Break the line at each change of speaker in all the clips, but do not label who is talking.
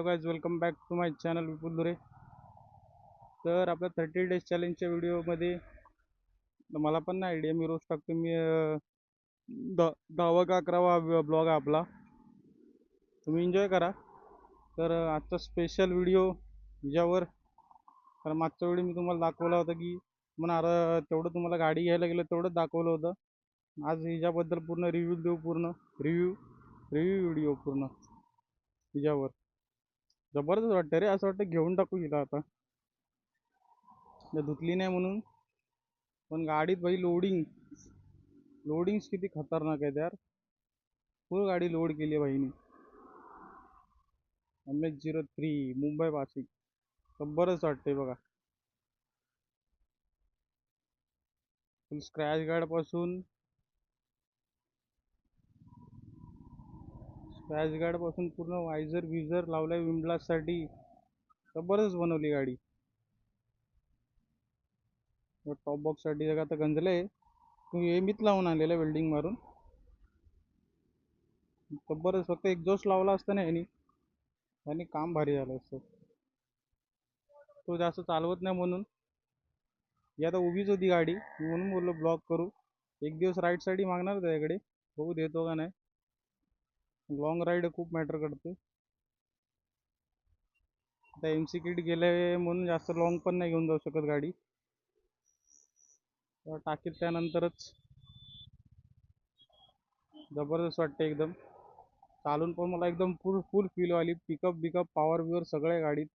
Hello guys, welcome back to my channel Vipul Dure. तर आपल्या 30 days चॅलेंजच्या व्हिडिओमध्ये मला पण नाही आयडिया, मी रोज टाकतो. मी 10वा का 11वा ब्लॉग आहे आपला. तुम्ही एन्जॉय करा. तर आजचा स्पेशल व्हिडिओ ज्यावर, कारण मागच्या वेळी मी तुम्हाला दाखवला होता की म्हणा तेवढं तुम्हाला गाडी घ्यायला गेलं तेवढंच दाखवलं होतं. आज हिच्याबद्दल पूर्ण रिव्ह्यू देऊ, पूर्ण रिव्ह्यू व्हिडिओ पूर्ण हिच्यावर. जबरदस्त वाटतं रे, असं वाटतं घेऊन टाकू हिला आता, धुतली नाही म्हणून. पण गाडीत भाई लोडिंग्स किती खतरनाक आहेत यार. फुल गाडी लोड केली आहे भाईनी. MH03 Mumbai passing. जबरदस्त वाटते बघा. फुल स्क्रॅच गार्ड पासून पूर्ण वायझर लावलाय विंडब्लास्ट साठी. जबरदस्त बनवली गाडी. टॉप बॉक्स साठी जगा आता गंजलंय. हे मीच लावून आलेलं वेल्डिंग मारून. जबरदस्त. फक्त एक्झॉस्ट लावला असता ना यांनी काम भारी झालं असतं. तो जास्त चालवत नाही म्हणून. ही आता उभीच होती गाडी, म्हणून बोललो ब्लॉक करू. एक दिवस राईड साठी मागणार त्याच्याकडे, बघू देतो का नाही. लॉंग राईड खूप मॅटर करते. आता MC किट गेले म्हणून जास्त लॉंग पण नाही घेऊन जाऊ शकत गाडी. टाकीत त्यानंतरच. जबरदस्त वाटते एकदम. चालून पण मला एकदम फुल फील आली. पिकअप पॉवर सगळ्या गाडीत.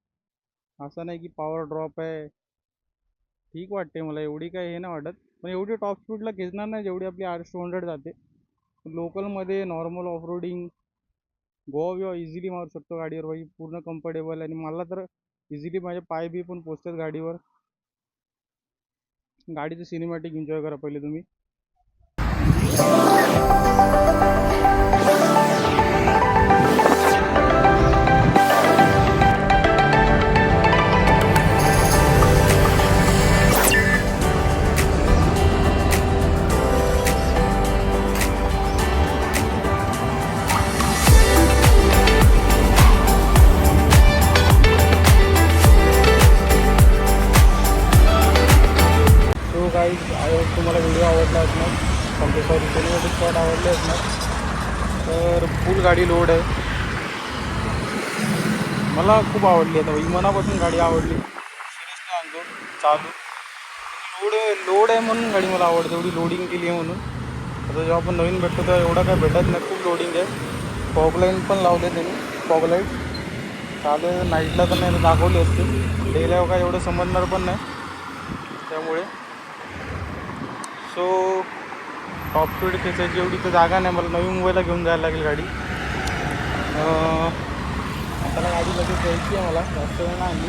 असं नाही की पॉवर ड्रॉप आहे. ठीक वाटते मला, एवढी काय हे नाही वाटत. पण एवढी टॉप स्पीडला घेणार नाही जेवढी आपली RS200 जाते. लोकलमध्ये normal off roading Goa easily मारू शकतो गाडीवर भाई. पूर्ण कम्फर्टेबल. आणि मला तर इझिली माझे पाय बी पण पोचतात गाडीवर. गाडीचं सिनेमॅटिक एन्जॉय करा पहिले तुम्ही. गाईज, आय होप तुम्हाला व्हिडिओ आवडला असणार. सॉरी सिनेमॅटिक शॉट आवडले असणार. तर फुल गाडी लोड आहे. मला खूप आवडली. आता मनापासून गाडी आवडली. सिरियसली आणतो चालू. लोड आहे म्हणून गाडी मला आवडते. एवढी लोडिंग केली आहे म्हणून. आता जेव्हा आपण नवीन भेटतो तेव्हा एवढा काय भेटत नाही. खूप लोडिंग आहे. फॉग लाईन पण लावले त्यांनी. फॉग लाईट चालू आहे. नाईटला तर नाही दाखवली असते. डेला काय एवढं समजणार पण नाही त्यामुळे. सो टॉप स्पीड खेचायची एवढी तर जागा नाही. मला नवी मुंबईला घेऊन जायला लागेल गाडी. आता गाडी लगेच द्यायची आहे. मला जास्त वेळ नाही आणली.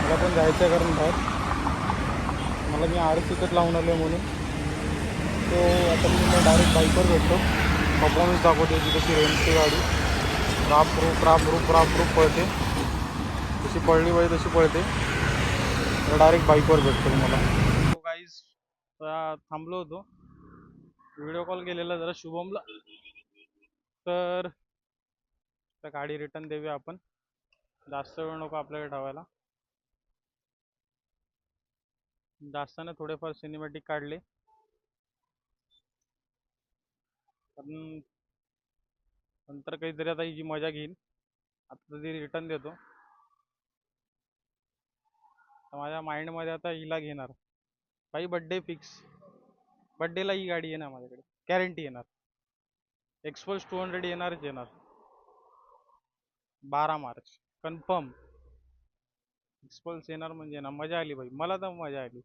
मला पण जायचं आहे कारण बाहेर. मला मी RS तिकट लावून आलो म्हणून. तो आता मी डायरेक्ट बाईकवर भेटतो. परफॉर्मन्स दाखवते की कशी रेंजची गाडी. राप पळते. जशी पळली पाहिजे तशी पळते. तर डायरेक्ट बाईकवर भेटतो तुम्हाला. तो गाईज थांबलो होतो. व्हिडिओ कॉल केलेला जरा शुभमला. तर गाडी रिटर्न देऊया आपण. जास्त वेळ नको आपल्याकडे ठेवायला. जास्ताने थोडेफार सिनेमॅटिक काढले. पण नंतर काहीतरी आता ही जी मजा घेईन. आता ती रिटर्न देतो. माझ्या माइंडमध्ये आता हिला घेणार भाई. Birthday fix. बड्डेला ही गाडी येणार माझ्याकडे, गॅरंटी येणार. एक्सपल्स 200 येणार 12 मार्च कन्फर्म. एक्सपल्स येणार म्हणजे ना, मजा आली भाई. मला तर मजा आली.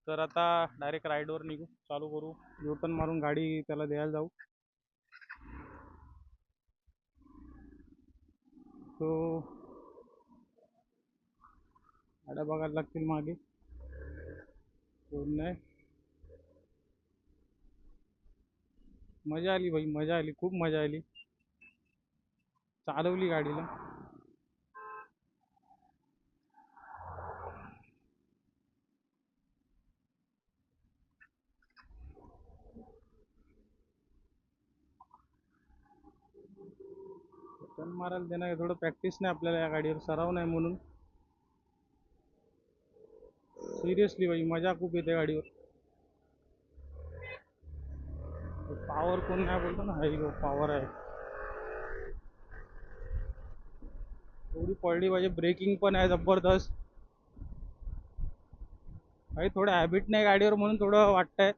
तर आता डायरेक्ट राईडवर निघू, चालू करू. युटर्न मारून गाडी त्याला द्यायला जाऊ. तो गाड्या बघायला लागतील मागे. कोण नाही. मजा आली भाई, मजा आली. खूप मजा आली. चालवली गाडीला. टर्न मारायला देणार थोडं प्रॅक्टिस नाही आपल्याला या गाडीवर, सराव नाही म्हणून. सिरियसली भाई मजा खूप येते गाडीवर. पॉवर कोण नाही बोलतो ना, हाई पॉवर आहे. थोडी पडली पाहिजे, ब्रेकिंग पण आहे जबरदस्त. भाई थोडं हॅबिट नाही गाडीवर म्हणून थोडं वाटतंय.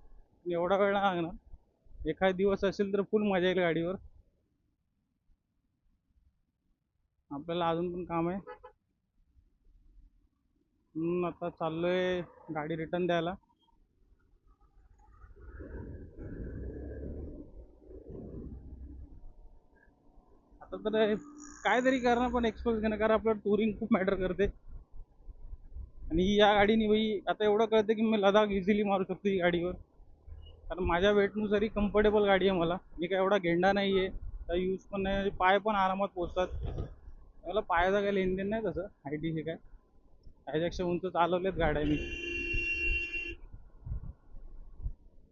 एवढा वेळ नाही लागणार, एखाद दिवस असेल तर फुल मजा येईल गाडीवर. आपल्याला अजून पण काम आहे. आता चाललोय गाडी रिटर्न द्यायला. आता तर काहीतरी करणार पण एक्सपोज घेणं, कारण आपलं टुरिंग खूप मॅटर करते. आणि या गाडीने भाई आता एवढं कळतं की मी लडाख इझिली मारू शकतो ही गाडीवर. कारण माझ्या वेटनुसार ही कम्फर्टेबल गाडी आहे. मी काय एवढा गेंडा नाही आहे, तर यूज पण नाही, पाय पण आरामात पोचतात. मला पायाचा काही लेनदेन नाही तसं हायटीशी काय, त्याच्यापेक्षा उंच चालवलेत गाड्या मी.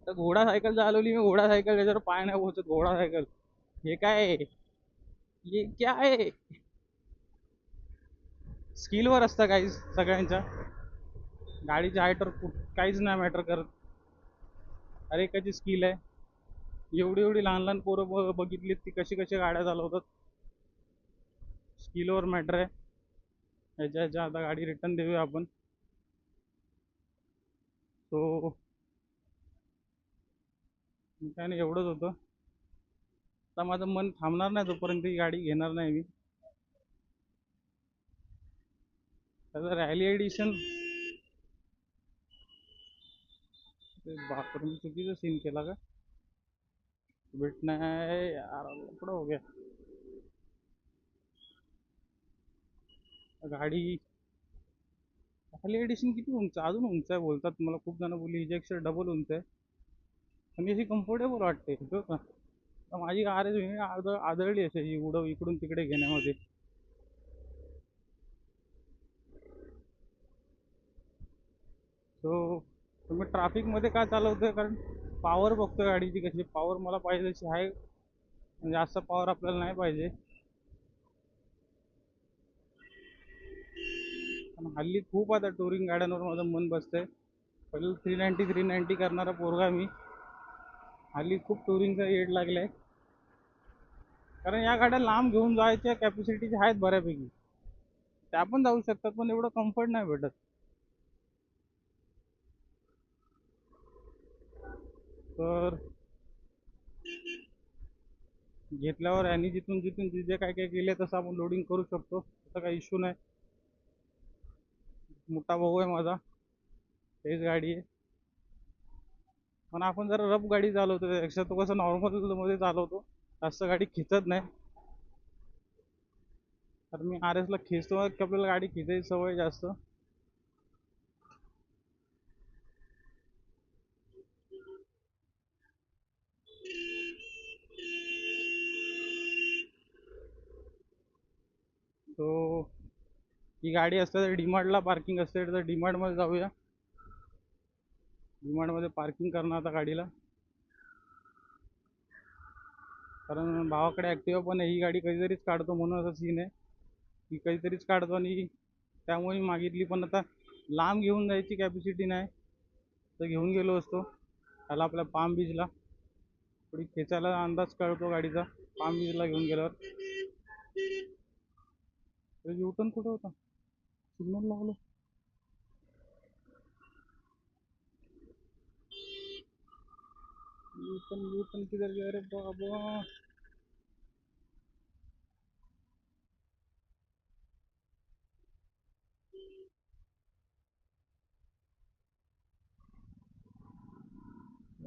तर घोडा सायकल चालवली मी, घोडा सायकल, त्याच्यावर पाय नाही पोचत घोडा सायकल. हे काय आहे? हे क्या आहे? स्किलवर असतं काहीच सगळ्यांच्या. गाडीच्या हाईटवर काहीच नाही मॅटर करत. हर एकाची स्किल आहे. एवढी एवढी लहान लहान पोरं बघितलीत ती कशी कशी गाड्या चालवतात. स्किलवर मॅटर आहे. ह्याच्या आता गाडी रिटर्न देऊया आपण. सो काय नाही, एवढंच होतं. आता माझं मन थांबणार नाही तोपर्यंत ही गाडी घेणार नाही मी. त्याचं रॅली एडिशन, बाथरूम चुकीचा सीन केला का? भेट नाही यार, लफडा हो गया. गाडी रॅली एडिशन किती उंच, अजून उंच आहे बोलतात. मला खूप जण बोलली हिच्यापेक्षा डबल उंच आहे. आणि अशी कम्फर्टेबल वाटते हो का. माझी कार आदळली असे इकडून तिकडे घेण्यामध्ये. सो तुम्ही ट्रॅफिकमध्ये का चालवतोय? कारण पॉवर बघतोय गाडीची कशी. पॉवर मला पाहिजे तशी आहे, म्हणजे जास्त पॉवर आपल्याला नाही पाहिजे. पण हल्ली खूप आता टुरिंग गाड्यांवर माझं मन बसतंय. पहिलं 390 करणारा पोरगा मी. हल्ली खूप टुरिंगचा येड लागलाय. कारण या गाड्या लांब घेऊन जायच्या कॅपॅसिटीच्या आहेत बऱ्यापैकी, त्या पण जाऊ शकतात, पण एवढं कम्फर्ट नाही भेटत. तर घेतल्यावर यांनी जिथून जिथून जे काय काय केले तसं आपण लोडिंग करू शकतो, तसं काही इश्यू नाही. मोठा भाऊ आहे माझा, तेच गाडी आहे. पण आपण जरा रफ गाडी चालवतो त्यापेक्षा, तो कसं नॉर्मल मध्ये चालवतो, जास्त गाडी खिचत नाही. तर मी आर एसला खिचतो, आपल्याला गाडी खिचायची सवय जास्त. तो ही गाडी असते तर डीमार्टला पार्किंग असते, तर डीमार्टमध्ये जाऊया. डीमार्टमध्ये पार्किंग करणार आता गाडीला. कारण भावाकडे ॲक्टिवा पण आहे, ही गाडी कधीतरीच काढतो म्हणून असं सीन आहे. ही कधीतरीच काढतो आणि त्यामुळे मी मागितली. पण आता लांब घेऊन जायची कॅपॅसिटी नाही, तर घेऊन गेलो असतो त्याला आपल्या पाम बीचला. थोडी खेचायला अंदाज कळतो गाडीचा पाम बीचला घेऊन गेल्यावर. युटर्न कुठं होता? सिग्नल लागलो. युटर्न युटर्न किधर गया रे बाबा?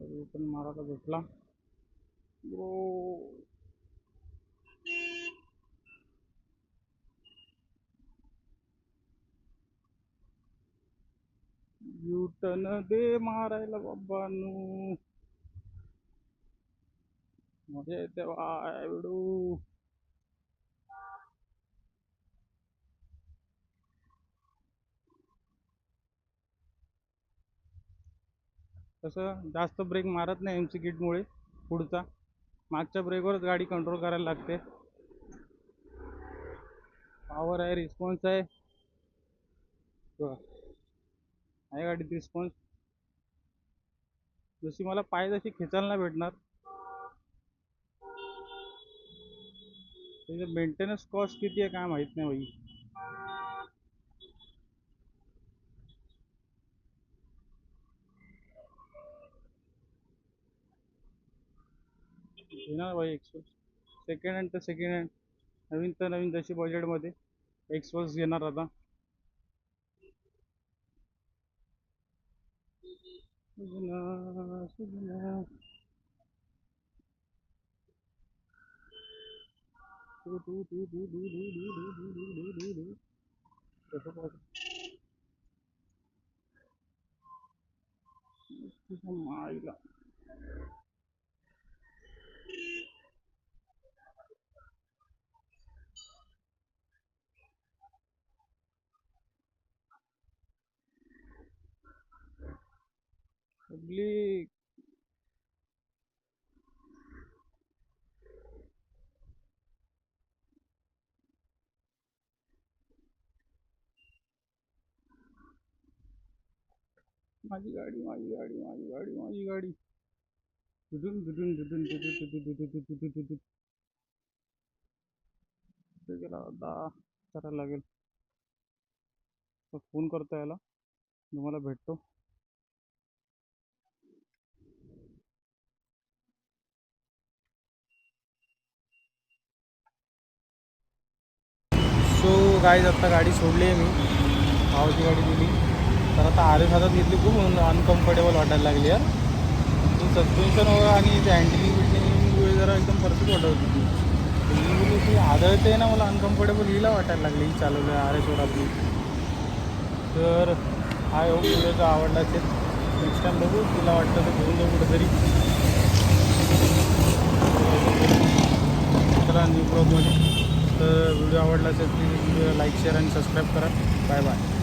युटर्न मारायला भेटला ब्रो. युटर्न दे मारायला बाबांनो. मजा येते एवढू. तसं जास्त ब्रेक मारत नाही एम सी किटमुळे पुढचा. मागच्या ब्रेकवरच गाडी कंट्रोल करायला लागते. पॉवर आहे, रिस्पॉन्स आहे. बघा, आहे गाडीत रिस्पॉन्स. जशी मला पाहिजे तशी खेचायला नाही भेटणार. त्याचं मेंटेनन्स कॉस्ट किती आहे काय माहित नाही भाई. घेणार भाई एक्सप्रेस. सेकंड हँड तर सेकंड हँड, नवीन तर नवीन, जशी बजेटमध्ये एक्सप्रेस घेणार आता. सुजना, सुजना. टू टू टू टू टू टू टू टू टू टू टू टू टू. कसं पाहतो तुझ्या माईला. पब्लिक. माझी गाडी, माझी गाडी, माझी गाडी, माझी गाडी. दुदून दुदून दुदून दुदून दुदून दुदून दुदून दुदून. कुठे गेला होता? करायला लागेल. फोन करतो याला, तुम्हाला भेटतो. सो गाईज आता गाडी सोडली आहे मी, भावाची गाडी दिली. तर आता आरे हातात घेतली, खूप अनकम्फर्टेबल वाटायला लागली यार. ती सस्पेन्शन वगैरे आणि ते हँडलिंग बिल्डिंग जरा एकदम परफेक्ट वाटत होती ती आदळते ना, मला अनकम्फर्टेबल हिला वाटायला लागली ही चालवलं आरे सोड आपली. तर हा योग व्हिडिओचा आवडला असेल, नेक्स्ट टाईम बघू तिला वाटतं तर घेऊन जाऊ कुठेतरी. चला न्यू ब्लॉगमध्ये. तर व्हिडिओ आवडला असेल प्लीज लाईक शेअर आणि सबस्क्राईब करा. Bye bye.